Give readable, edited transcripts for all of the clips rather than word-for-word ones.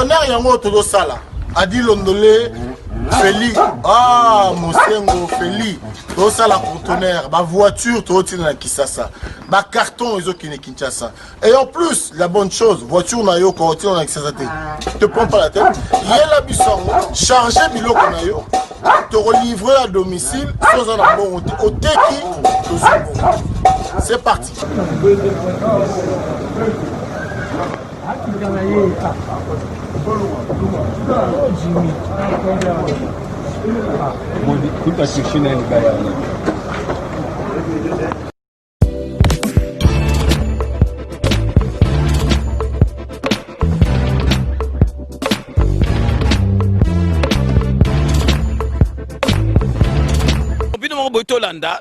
conteneur yango todo sala. Adi Londolé Feli. Ah, Mosengo Feli. Todo sala conteneur, ba voiture todo tina Kisasa. Ba carton ils ont qui Kinshasa. Et en plus, la bonne chose, voiture na yo ko tina Kisasa te. Te prends pas la tête. Yela bisongo, charger biloko na yo. Te relivrer à domicile sans un bon au teki. C'est parti.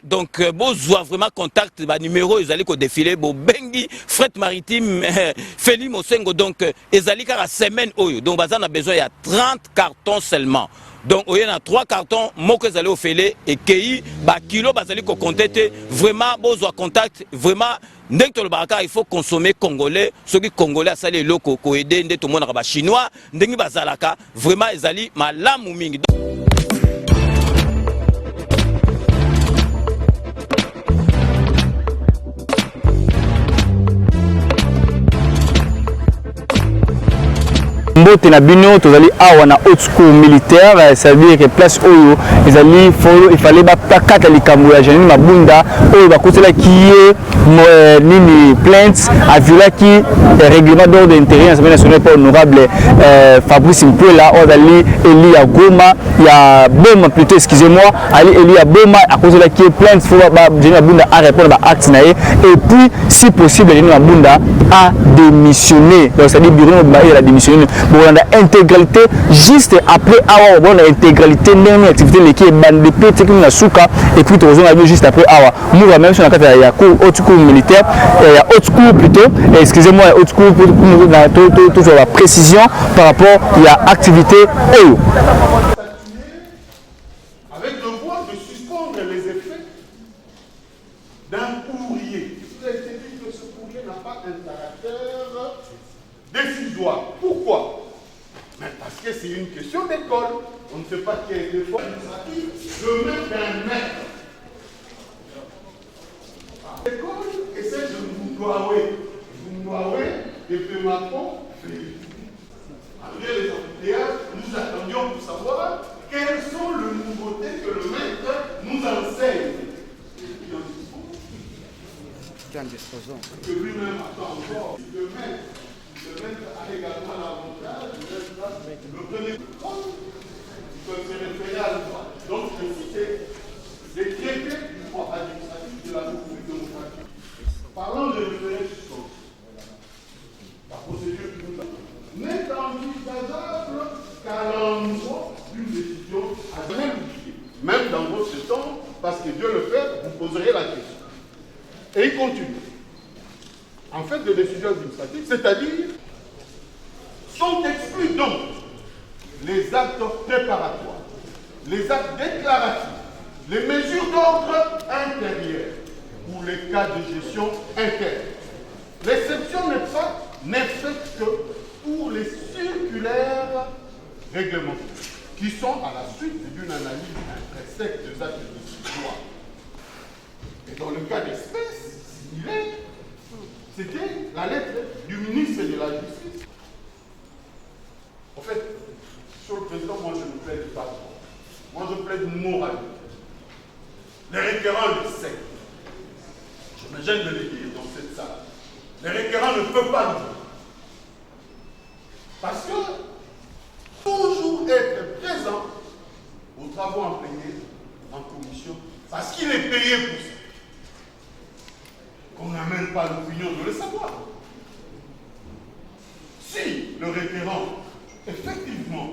Donc, besoin vraiment contact, numéro, ils allaient défiler, bengi, fret maritime, Feli Mosengo, donc, ils allaient à la semaine, donc, on a besoin, il y a 30 cartons seulement. Donc, il y a 3 cartons, moi que vous allez au Félé, et qui, kilo, vous allez contacter, vraiment, besoin contact, vraiment, il faut consommer congolais, ceux qui congolais, ça les locaux, qui aident, tout le monde, chinois, vraiment, ils allaient, malam ou mingi. Mbote na bino tozali awa na haute school militaire, ça veut dire que place oyo ezali follow il fallait ba pakata likambo ya Janine Mabunda oyo bakotela kiye nini plainte avula ki règlement d'ordre intérieur assemblée nationale pour honorable Fabrice Mpwela ozali Eli ya Goma ya Boma plutôt excusez-moi ali Eli ya Boma akotela ki plainte faut ba Janine Mabunda a répondre ba acte na et puis si possible Janine Mabunda a démissionné donc c'est à dire bureau ba il a démissionné. Bon, on a intégralité juste après avoir bon intégralité d'une activité qui est bandée petit comme la souka et puis on a vu juste après avoir nous même sur la carte il y a haute school militaire il y a haute school plutôt excusez-moi haute school pour tout sur la précision par rapport il y a activité avec le droit de suspendre les effets d'un courrier. Il a été dit que ce courrier n'a pas un caractère décisoire. Pourquoi? Mais parce que c'est une question d'école. On ne sait pas qui a été fort administratif. Je mets d'un maître. L'école est celle de Moulouaoué. Moulouaoué et Pématon. Malgré les embouteillages, nous attendions pour savoir quelles sont les nouveautés que le maître nous enseigne. Que lui-même attend encore. Le maître a également l'avantage de premier contrôle qui peut se référer à loi. Donc, je citais les traités du droit administratif de la République démocratique. Parlant de référence, la procédure qui nous a n'est envisageable qu'à l'endroit d'une décision à même dans votre temps, parce que Dieu le fait, vous poserez la question. Et il continue. En fait, de décisions administratives, c'est-à-dire, sont exclus donc les actes préparatoires, les actes déclaratifs, les mesures d'ordre intérieur ou les cas de gestion interne. L'exception n'est faite que pour les circulaires réglementaires, qui sont à la suite d'une analyse intrinsèque des actes de loi. Et dans le cas d'espèce similaire, c'était la lettre du ministre de la Justice. En fait, sur le président, moi je ne plaide pas. Moi je plaide moralement. Les requérants le savent. Je me gêne de le dire dans cette salle. Les requérants ne peuvent pas le dire. Parce que toujours être présent aux travaux en plénière, en commission, parce qu'il est payé pour ça. Qu'on n'amène pas l'opinion de le savoir. Si le requérant, effectivement,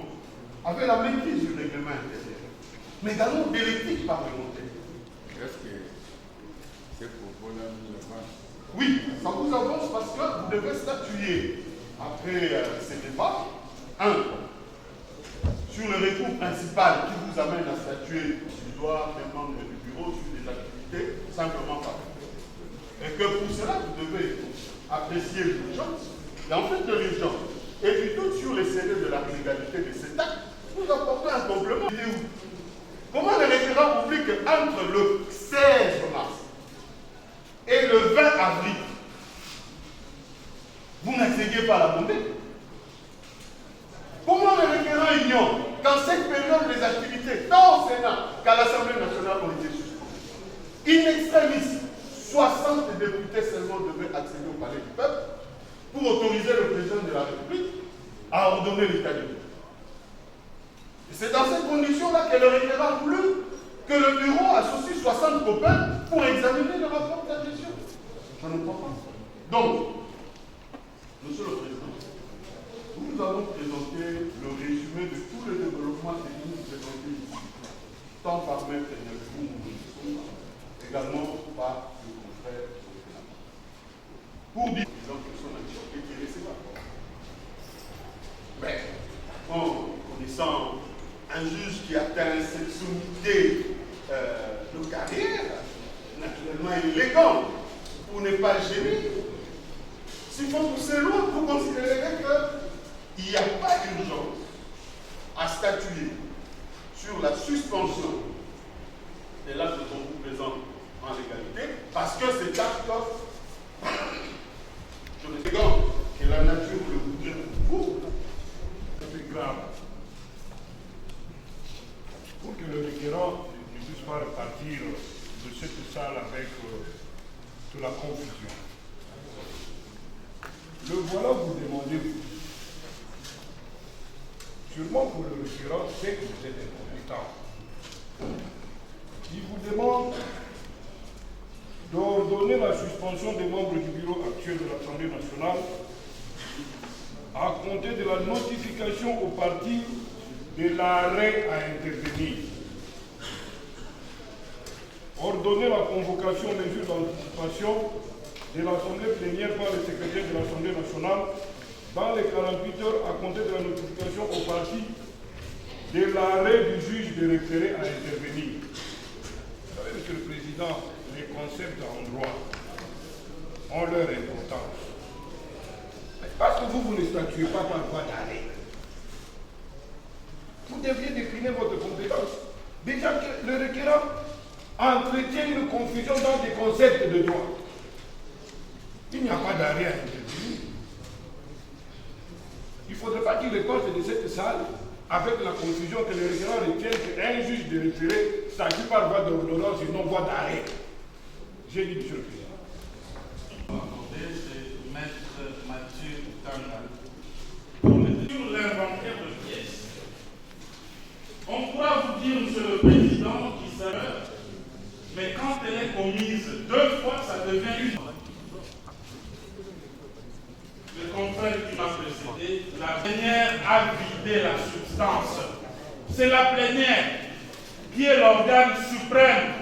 avait la maîtrise du règlement intérieur, mais également de l'éthique parlementaire. Est-ce que c'est pour vous Oui, ça vous avance parce que vous devez statuer après ces débats. Sur le recours principal qui vous amène à statuer, il doit un membre du bureau sur des activités simplement pas. Et que pour cela, vous devez apprécier l'urgence. Et en fait, de l'urgence, et puis tout sur les scellés de la légalité de cet acte, vous apportez un complément. Comment le référent oublie qu'entre le 16 mars et le 20 avril, vous n'accédiez pas à la montée? Comment le référent ignore qu'en cette période, les activités, tant au Sénat qu'à l'Assemblée nationale, ont été suspendues? In extremis, 60 députés seulement devaient accéder au palais du peuple pour autoriser le président de la République à ordonner l'état de droit. Et c'est dans ces conditions-là que le référent voulu que le bureau associe 60 copains pour examiner le rapport de la gestion. Je ne comprends pas. Donc, Monsieur le Président, nous allons présenter le résumé de tous les développements techniques présentés ici, tant par Maître Nelson, également par le confrère au Sénat. Pour dire aux gens qui sont actifs et qui restent là. Mais, en connaissant un juge qui atteint cette sommité de carrière, naturellement élégant, pour ne pas gêner, s'il faut pousser loin, vous considérez qu'il n'y a pas d'urgence à statuer sur la suspension des l'acte dont vous présente en légalité, parce que cet acte, je me dis que la nature le voudrait pour vous. C'est grave. Pour que le requérant ne puisse pas repartir de cette salle avec de la confusion. Le voilà vous demandez vous. Sûrement pour le requérant, c'est que vous êtes incompétent. Il vous demande d'ordonner la suspension des membres du bureau actuel de l'Assemblée nationale à compter de la notification au parti de l'arrêt à intervenir. Ordonner la convocation mesure d'anticipation de l'Assemblée plénière par le secrétaire de l'Assemblée nationale dans les 48 heures à compter de la notification au parti de l'arrêt du juge de référé à intervenir. Vous savez, Monsieur le Président, les concepts en droit ont leur importance. Mais parce que vous ne statuez pas par voie d'arrêt, vous deviez décliner votre compétence. Déjà que le requérant entretient une confusion dans des concepts de droit. Il n'y a pas d'arrêt à intervenir. Il ne faudrait pas qu'il récolte de cette salle avec la confusion que le requérant retienne qu'un juge de référé s'agit par voie d'ordonnance et non voie d'arrêt. J'ai dit, Monsieur le Président. C'est Maître Mathieu Tanga. Sur l'inventaire de pièces, on pourra vous dire, Monsieur le Président, qui s'avère, mais quand elle est commise 2 fois, ça devient une. Le confrère qui m'a précédé, la plénière a vidé la substance. C'est la plénière qui est l'organe suprême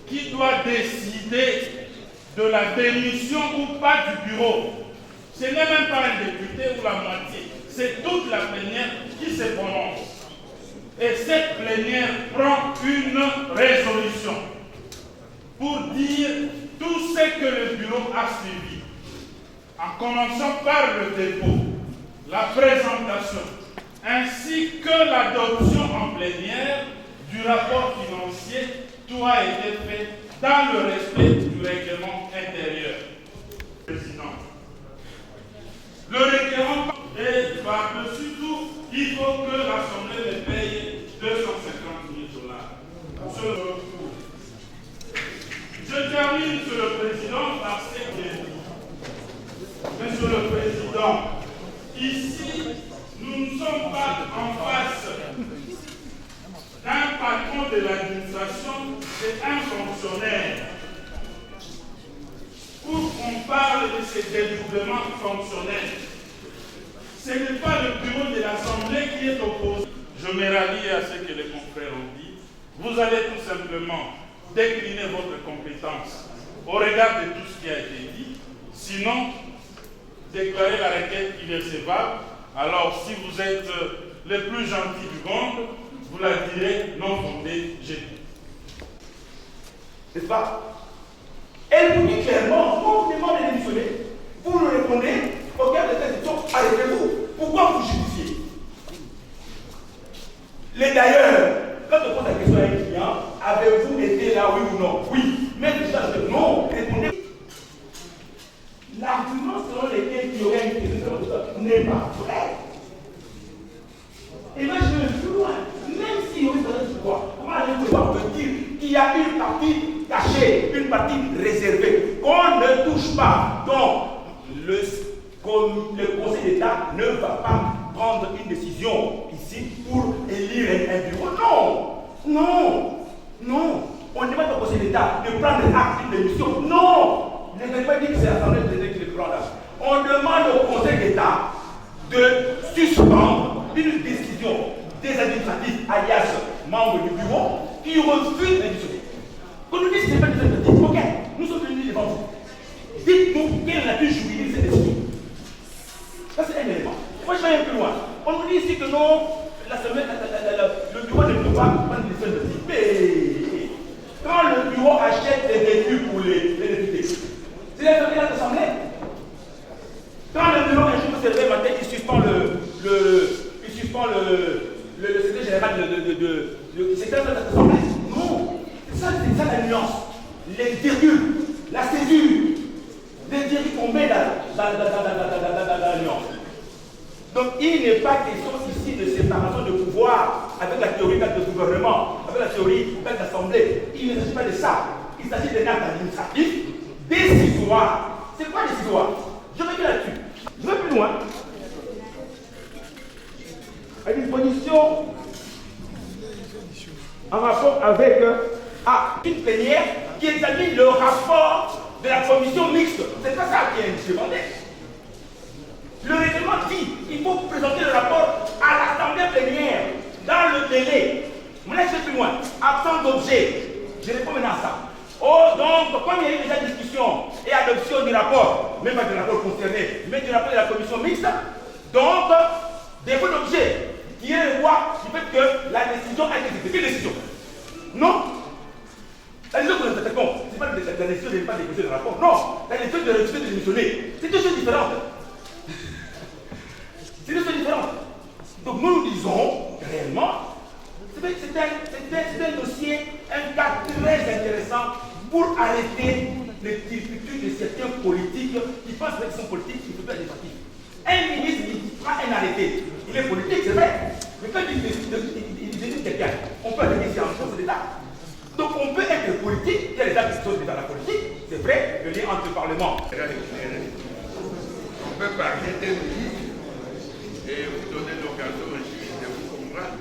qui doit décider de la démission ou pas du bureau. Ce n'est même pas un député ou la moitié, c'est toute la plénière qui se prononce. Et cette plénière prend une résolution pour dire tout ce que le bureau a suivi, en commençant par le dépôt, la présentation, ainsi que l'adoption en plénière du rapport financier. Tout a été fait dans le respect du règlement intérieur. Président, le requérant et par-dessus tout, il faut que l'Assemblée le paye 250 000 $. Je termine, Monsieur le Président, par ce que j'ai dit. Monsieur le Président, ici, nous ne sommes pas en face d'un patron de l'administration, c'est un fonctionnaire. Pour qu'on parle de ces dédoublements fonctionnels, ce n'est pas le bureau de l'Assemblée qui est opposé. Je me rallie à ce que les confrères ont dit. Vous allez tout simplement décliner votre compétence au regard de tout ce qui a été dit. Sinon, déclarer la requête irrecevable. Alors, si vous êtes le plus gentil du monde, vous la direz non fondée, j'ai dit. N'est-ce pas? Elle vous dit clairement, quand on vous demande de démissionner, vous lui répondez Aucun des institutions, arrêtez-vous. Pourquoi vous justifiez? Les d'ailleurs, quand on pose la question à un client, avez-vous été là, oui ou non? Oui. Mais déjà, non, répondez. L'argument selon lequel il y aurait une question n'est pas vrai. Et moi, je vais plus loin. Même si on est du pouvoir, comment allez-vous pouvoir me dire qu'il y a une partie cachée, une partie réservée, qu'on ne touche pas? Donc, le Conseil d'État ne va pas prendre une décision ici pour élire un bureau. Non! Non! Non! On ne demande pas au Conseil d'État de prendre acte d'une démission. Non! Ne m'avez pas dit que c'est l'Assemblée de qui le prend là. On demande au Conseil d'État de suspendre une décision des administratifs, alias membres du bureau, qui refusent l'indiscussion. Quand nous disons que ce n'est pas des administratifs, ok, nous sommes venus devant vous. Dites-nous quelle est la plus juridique de cette décision. Ça, c'est un élément. Moi, je vais un peu loin. On nous dit ici que non, le bureau ne peut pas prendre une décision de type. Mais quand le bureau achète des véhicules pour les députés, c'est l'Assemblée. Quand le bureau, un jour, se lève matin, il suspend le secrétaire général du secrétaire de l'Assemblée. Non, c'est ça la nuance. Les virgules, la césure, les virgules qu'on met dans la nuance. Donc il n'est pas question ici de séparation de pouvoir avec la théorie de gouvernement, avec la théorie de l'Assemblée. Il ne s'agit pas de ça. Il s'agit d'un acte administratif, décisoire. C'est quoi décisoire? Je vais dire là-dessus. Je vais plus loin. À disposition en rapport avec une plénière qui examine le rapport de la commission mixte. C'est pas ça qui est demandé. Le règlement dit qu'il faut présenter le rapport à l'Assemblée plénière dans le délai. Maintenant, je vais plus loin. Absence d'objet. Je réponds maintenant à ça. Oh, donc, comme il y a eu déjà discussion et adoption du rapport, même pas du rapport concerné, mais du rapport de la commission mixte, donc, défaut d'objet, qui est le droit du fait que la décision a été exécutée. Quelle décision? Non. La décision que nous attaquons, ce n'est pas la décision de ne pas déposer le rapport. Non. La décision de refuser de démissionner. C'est deux choses différentes. C'est deux choses différentes. Donc, nous disons, réellement, c'est un dossier, un cas très intéressant pour arrêter les difficultés de certains politiques qui pensent qu'ils sont politiques, qui ne peuvent pas être définitifs. Un ministre qui prend un arrêté, il est politique, c'est vrai. Mais quand il décide quelqu'un, on peut arrêter ici en France de l'État. Donc on peut être politique, il y a des actes qui sont dans la politique, c'est vrai, le lien entre le Parlement. On peut parler d'un livre et vous donner l'occasion aussi de vous comprendre.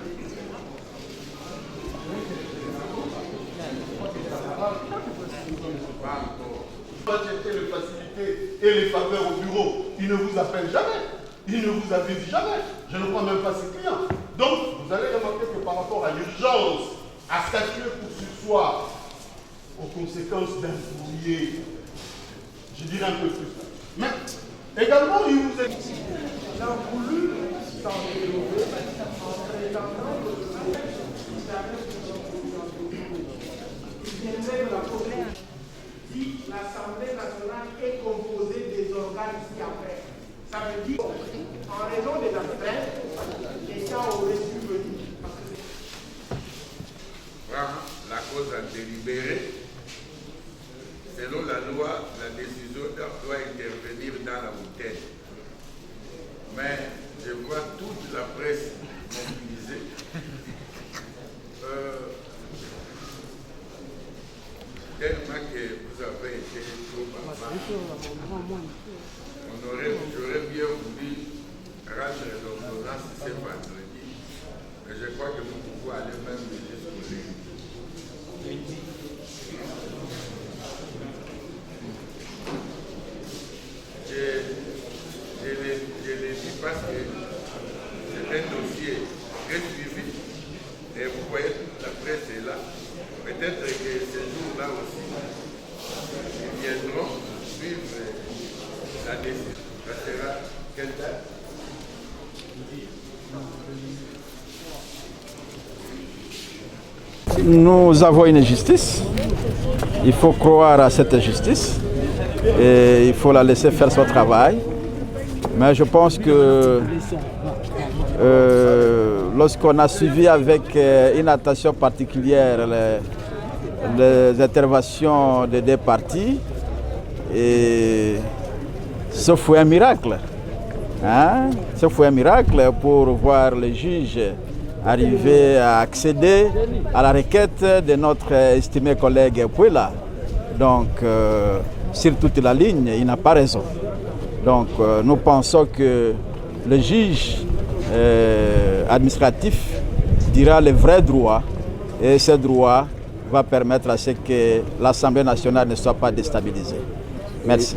Les facilités et les faveurs au bureau, il ne vous appelle jamais, il ne vous avise jamais. Je ne prends même pas ses clients. Donc, vous allez remarquer que par rapport à l'urgence, à statuer pour ce soir, aux conséquences d'un courrier, je dirais un peu plus. Mais également, il vous est... Il a voulu s'en dérouler en prétendant que il viendrait de la commune. Si l'Assemblée nationale est composée des organes ici après, ça veut dire en raison des astreintes, les gens auraient dû venir. Vraiment, la cause a délibéré. Selon la loi, la décision doit intervenir dans la bouteille. Mais je vois toute la presse mobilisée. Tellement que vous avez été trop bavard, j'aurais bien voulu rendre l'ordonnance ce vendredi, mais je crois que nous pouvons aller même jusqu'au lundi. Je le dis parce que c'est un dossier très suivi et vous voyez toute la presse est là. Peut-être que ces jours-là aussi, ils viendront suivre la décision. Ça sera quelle date? Nous avons une justice. Il faut croire à cette justice. Et il faut la laisser faire son travail. Mais je pense que lorsqu'on a suivi avec une attention particulière les interventions des deux parties, et ce fut un miracle. Hein? Ce fut un miracle pour voir les juges arriver à accéder à la requête de notre estimé collègue Pouela. Donc, sur toute la ligne, il n'a pas raison. Donc, nous pensons que le juge administratif dira le vrai droit, et ce droit va permettre à ce que l'Assemblée nationale ne soit pas déstabilisée. Merci.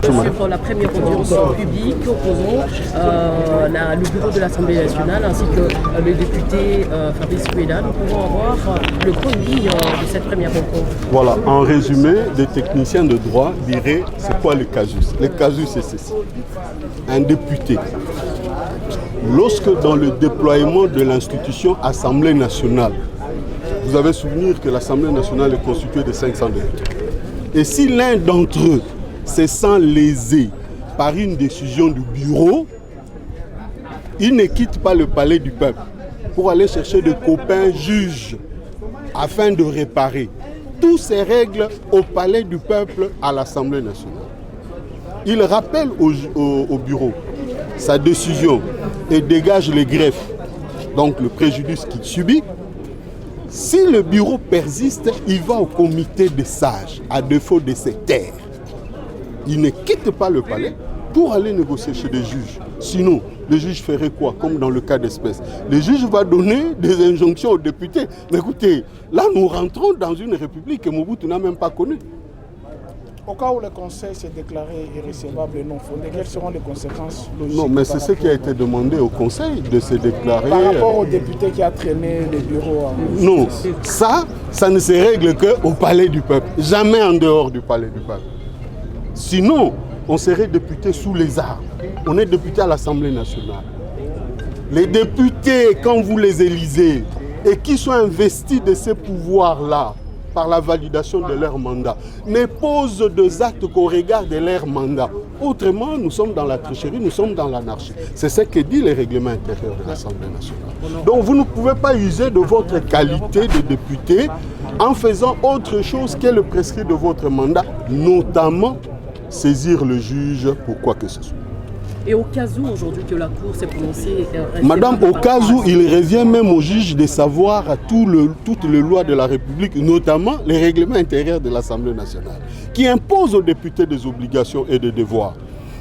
Sur la première audience publique, opposant le bureau de l'Assemblée nationale ainsi que le député Fabrice Pouela, nous pouvons avoir le point de ligne de cette première rencontre. Voilà, en résumé, des techniciens de droit diraient c'est quoi le casus? Le casus, c'est ceci. Un député, lorsque dans le déploiement de l'institution Assemblée nationale, vous avez souvenir que l'Assemblée nationale est constituée de 500 députés. Et si l'un d'entre eux se sent lésé par une décision du bureau, il ne quitte pas le palais du peuple pour aller chercher des copains juges afin de réparer. Tous ces règles au palais du peuple à l'Assemblée nationale. Il rappelle au bureau sa décision et dégage les greffes, donc le préjudice qu'il subit. Si le bureau persiste, il va au comité des sages, à défaut de se taire. Il ne quitte pas le palais pour aller négocier chez des juges. Sinon, le juge ferait quoi? Comme dans le cas d'espèce. Le juge va donner des injonctions aux députés. Mais écoutez, là nous rentrons dans une république que Mobutu n'a même pas connue. Au cas où le Conseil s'est déclaré irrécevable et non fondé, quelles seront les conséquences logiques? Non, mais c'est ce qui a été demandé au Conseil de se déclarer. Par rapport au député qui a traîné le bureau en... Non, ça ne se règle qu'au palais du peuple. Jamais en dehors du palais du peuple. Sinon, on serait député sous les armes. On est député à l'Assemblée nationale. Les députés, quand vous les élisez, et qui sont investis de ces pouvoirs-là, par la validation de leur mandat, ne posent des actes qu'au regard de leur mandat. Autrement, nous sommes dans la tricherie, nous sommes dans l'anarchie. C'est ce que dit le règlement intérieur de l'Assemblée nationale. Donc vous ne pouvez pas user de votre qualité de député en faisant autre chose que le prescrit de votre mandat, notamment saisir le juge pour quoi que ce soit. Et au cas où aujourd'hui que la Cour s'est prononcée... Madame, au cas où il revient même au juge de savoir toutes les lois de la République, notamment les règlements intérieurs de l'Assemblée nationale, qui imposent aux députés des obligations et des devoirs.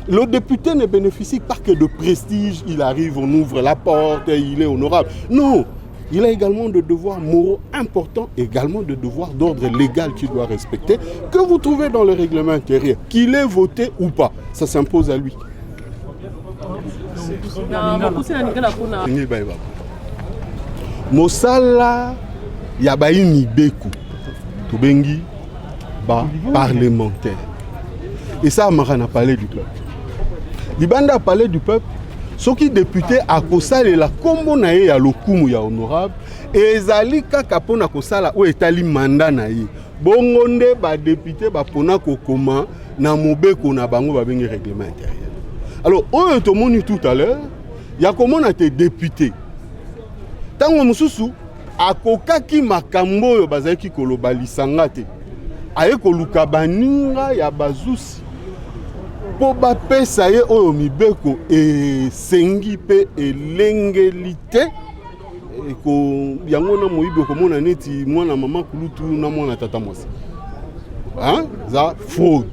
Le député ne bénéficie pas que de prestige, il arrive, on ouvre la porte, il est honorable. Non, il a également des devoirs moraux importants, également des devoirs d'ordre légal qu'il doit respecter, que vous trouvez dans le règlement intérieur, qu'il ait voté ou pas, ça s'impose à lui. Mosala yabaini beku tubengi ba parlementaire et ça Marana parlé du peuple. Libanda a parlé du peuple. Ce qui député a kosala la kombo na ye ya lokumu ya honorable et ezali kaka pona kosala o etali mandat na ye. Bongo nde ba député ba pona kokoma na mobeko na bango ba bengi règlement intérieur. Alors, on a dit tout à l'heure, il y a comment on a été député. Tant que Moussou, à Kokaki Makambo, Bazaki Kolobali Sangate, aye Koluka Baninga, ya Bazousi, Poba Pesaye, Oyomibeko, et Sengipe, et Lengelite, et ko Yangona Moibo, comme on a dit, moi, la maman Kulutu, na moi, la tata Mosi. Hein? Ça, fraude.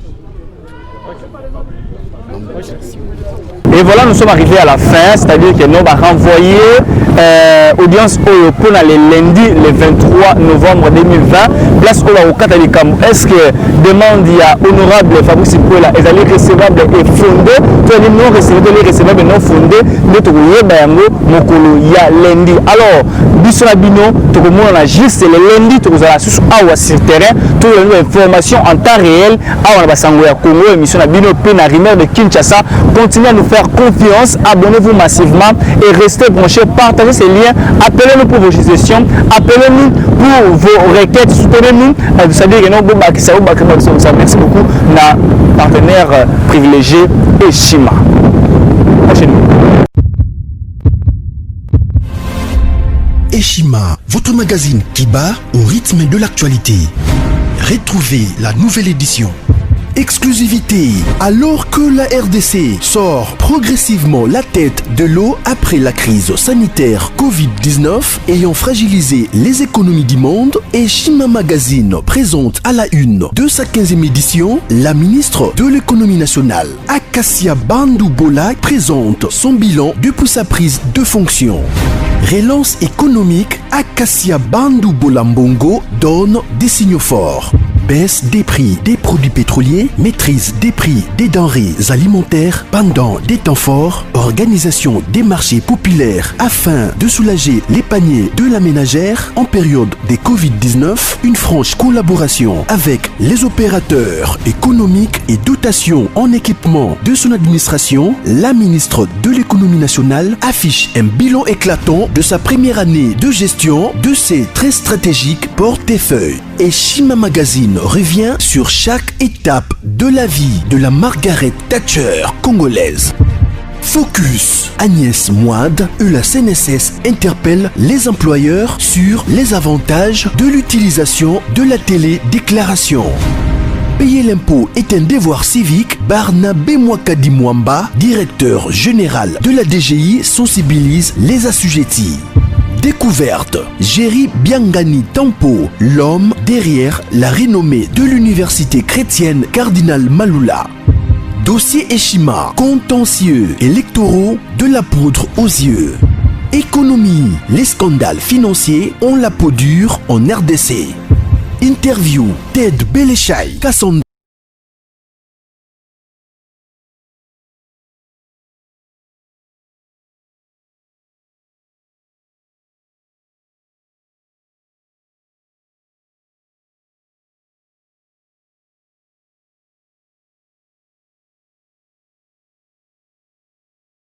Et voilà, nous sommes arrivés à la fin, c'est-à-dire que nous avons renvoyé audience pour le lundi, le 23 novembre 2020, place au Katalikamou. Est-ce que demande il y a honorable Fabrice Pouela, est elle recevable et fondée, tout est non recevable et non fondée, notre Mokolo, il y a lundi. Alors, Bissonabino, tout le monde a juste le lundi, tout le monde a sur terrain, toute l'information en temps réel, à Congo, émission population à Bino P, la rumeur de Kinshasa. Continuez à nous faire confiance, abonnez-vous massivement et restez branchés, partagez ces liens, appelez-nous pour vos suggestions, appelez-nous pour vos requêtes, soutenez-nous. C'est-à-dire que nous, merci beaucoup, notre partenaire privilégié Eshima. Eshima, votre magazine qui bat au rythme de l'actualité. Retrouvez la nouvelle édition. Exclusivité, alors que la RDC sort progressivement la tête de l'eau après la crise sanitaire Covid-19 ayant fragilisé les économies du monde, Eshima Magazine présente à la une de sa 15e édition la ministre de l'économie nationale, Acacia Bandou Bola, présente son bilan depuis sa prise de fonction. Relance économique, Acacia Bandou Bola Mbongo donne des signaux forts. Baisse des prix des produits pétroliers, maîtrise des prix des denrées alimentaires pendant des temps forts, organisation des marchés populaires afin de soulager les paniers de la ménagère en période de Covid-19, une franche collaboration avec les opérateurs économiques et dotation en équipement de son administration, la ministre de l'économie nationale affiche un bilan éclatant de sa première année de gestion de ses très stratégiques portefeuilles. Eshima Magazine revient sur chaque étape de la vie de la Margaret Thatcher congolaise. Focus, Agnès Moide et la CNSS interpellent les employeurs sur les avantages de l'utilisation de la télédéclaration. Payer l'impôt est un devoir civique. Barnabé Mwakadi Mwamba, directeur général de la DGI, sensibilise les assujettis. Découverte, Jerry Biangani Tampo, l'homme derrière la renommée de l'université chrétienne Cardinal Malula. Dossier Eshima, contentieux électoraux de la poudre aux yeux. Économie, les scandales financiers ont la peau dure en RDC. Interview, Ted Belechai, Cassandra.